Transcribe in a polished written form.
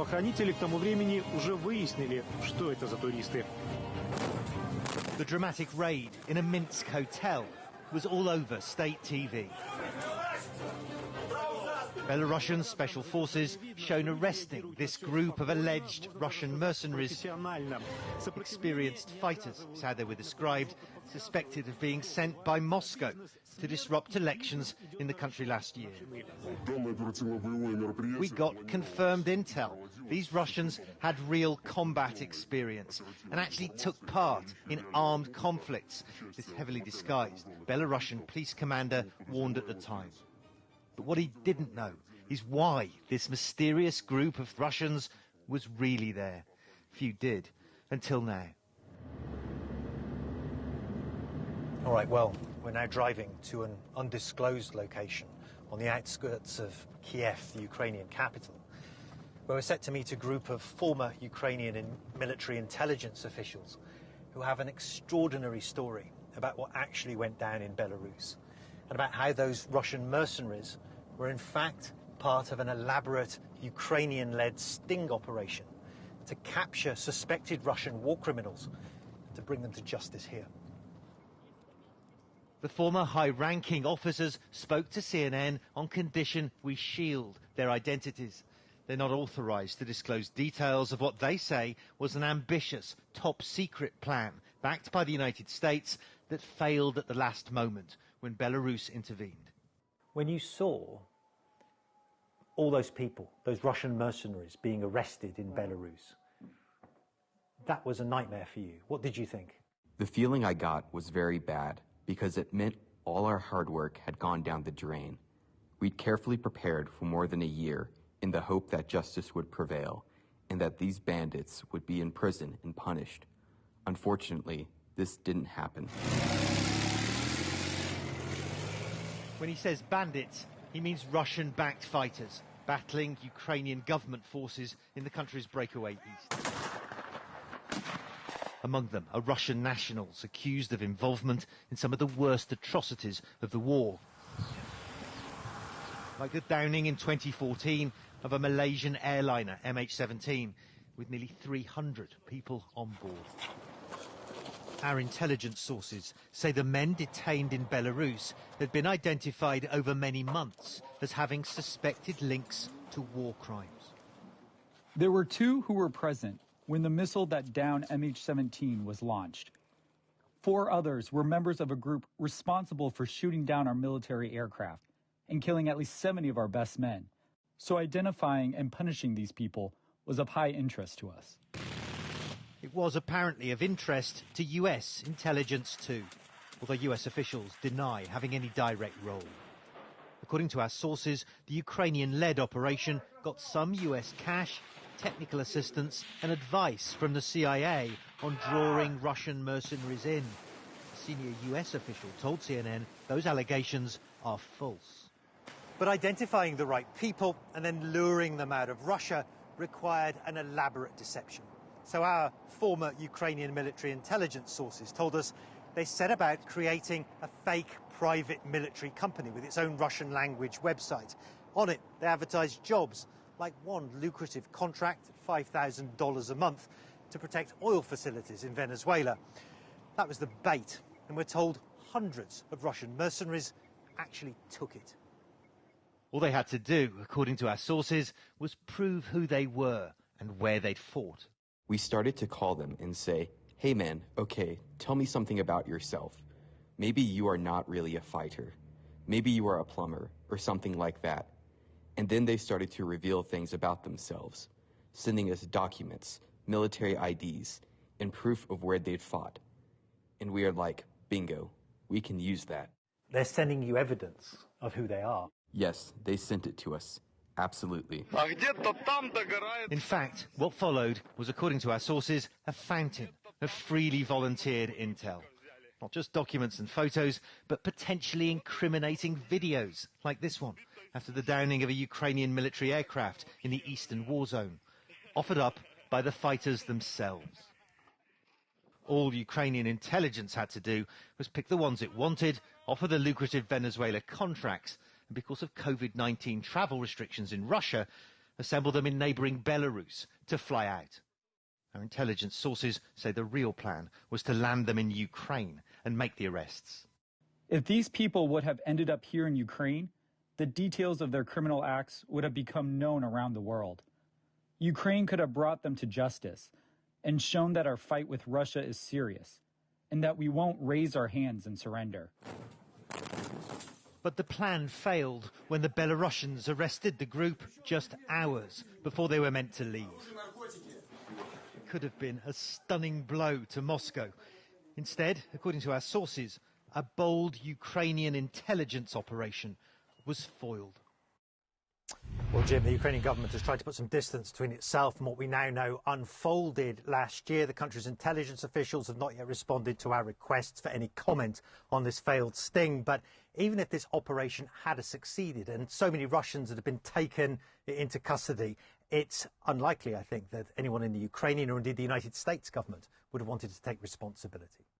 Правоохранители к тому времени уже выяснили, что это за туристы. The dramatic raid in a Minsk hotel was all over state TV. Belarusian special forces shown arresting this group of alleged Russian mercenaries. Experienced fighters is how they were described, suspected of being sent by Moscow to disrupt elections in the country last year. We got confirmed intel. These Russians had real combat experience and actually took part in armed conflicts. This heavily disguised Belarusian police commander warned at the time. But what he didn't know is why this mysterious group of Russians was really there. Few did, until now. All right, well, we're now driving to an undisclosed location on the outskirts of Kiev, the Ukrainian capital, where we're set to meet a group of former Ukrainian military intelligence officials who have an extraordinary story about what actually went down in Belarus, and about how those Russian mercenaries were in fact part of an elaborate Ukrainian-led sting operation to capture suspected Russian war criminals and to bring them to justice here. The former high-ranking officers spoke to CNN on condition we shield their identities. They're not authorized to disclose details of what they say was an ambitious, top-secret plan backed by the United States that failed at the last moment when Belarus intervened. When you saw all those people, those Russian mercenaries being arrested in Belarus, that was a nightmare for you. What did you think? The feeling I got was very bad because it meant all our hard work had gone down the drain. We'd carefully prepared for more than a year in the hope that justice would prevail and that these bandits would be in prison and punished. Unfortunately, this didn't happen. When he says bandits, he means Russian-backed fighters battling Ukrainian government forces in the country's breakaway east. Among them are Russian nationals accused of involvement in some of the worst atrocities of the war. Like the downing in 2014 of a Malaysian airliner, MH17, with nearly 300 people on board. Our intelligence sources say the men detained in Belarus had been identified over many months as having suspected links to war crimes. There were two who were present when the missile that downed MH17 was launched. 4 others were members of a group responsible for shooting down our military aircraft and killing at least 70 of our best men. So identifying and punishing these people was of high interest to us. It was apparently of interest to US intelligence too, although US officials deny having any direct role. According to our sources, the Ukrainian-led operation got some US cash, technical assistance and advice from the CIA on drawing Russian mercenaries in. A senior US official told CNN those allegations are false. But identifying the right people and then luring them out of Russia required an elaborate deception. So our former Ukrainian military intelligence sources told us they set about creating a fake private military company with its own Russian language website. On it, they advertised jobs, like one lucrative contract at $5,000 a month to protect oil facilities in Venezuela. That was the bait, and we're told hundreds of Russian mercenaries actually took it. All they had to do, according to our sources, was prove who they were and where they'd fought. We started to call them and say, "Hey man, okay, tell me something about yourself. Maybe you are not really a fighter. Maybe you are a plumber or something like that." And then they started to reveal things about themselves, sending us documents, military IDs, and proof of where they'd fought. And we are like, bingo, we can use that. They're sending you evidence of who they are. Yes, they sent it to us. Absolutely. In fact, what followed was, according to our sources, a fountain of freely volunteered intel. Not just documents and photos, but potentially incriminating videos, like this one, after the downing of a Ukrainian military aircraft in the eastern war zone, offered up by the fighters themselves. All Ukrainian intelligence had to do was pick the ones it wanted, offer the lucrative Venezuela contracts, and because of COVID-19 travel restrictions in Russia, assemble them in neighbouring Belarus to fly out. Our intelligence sources say the real plan was to land them in Ukraine and make the arrests. If these people would have ended up here in Ukraine, the details of their criminal acts would have become known around the world. Ukraine could have brought them to justice and shown that our fight with Russia is serious and that we won't raise our hands and surrender. But the plan failed when the Belarusians arrested the group just hours before they were meant to leave. It could have been a stunning blow to Moscow. Instead, according to our sources, a bold Ukrainian intelligence operation was foiled. Well, Jim, the Ukrainian government has tried to put some distance between itself and what we now know unfolded last year. The country's intelligence officials have not yet responded to our requests for any comment on this failed sting. But even if this operation had succeeded and so many Russians had been taken into custody, it's unlikely, I think, that anyone in the Ukrainian or indeed the United States government would have wanted to take responsibility.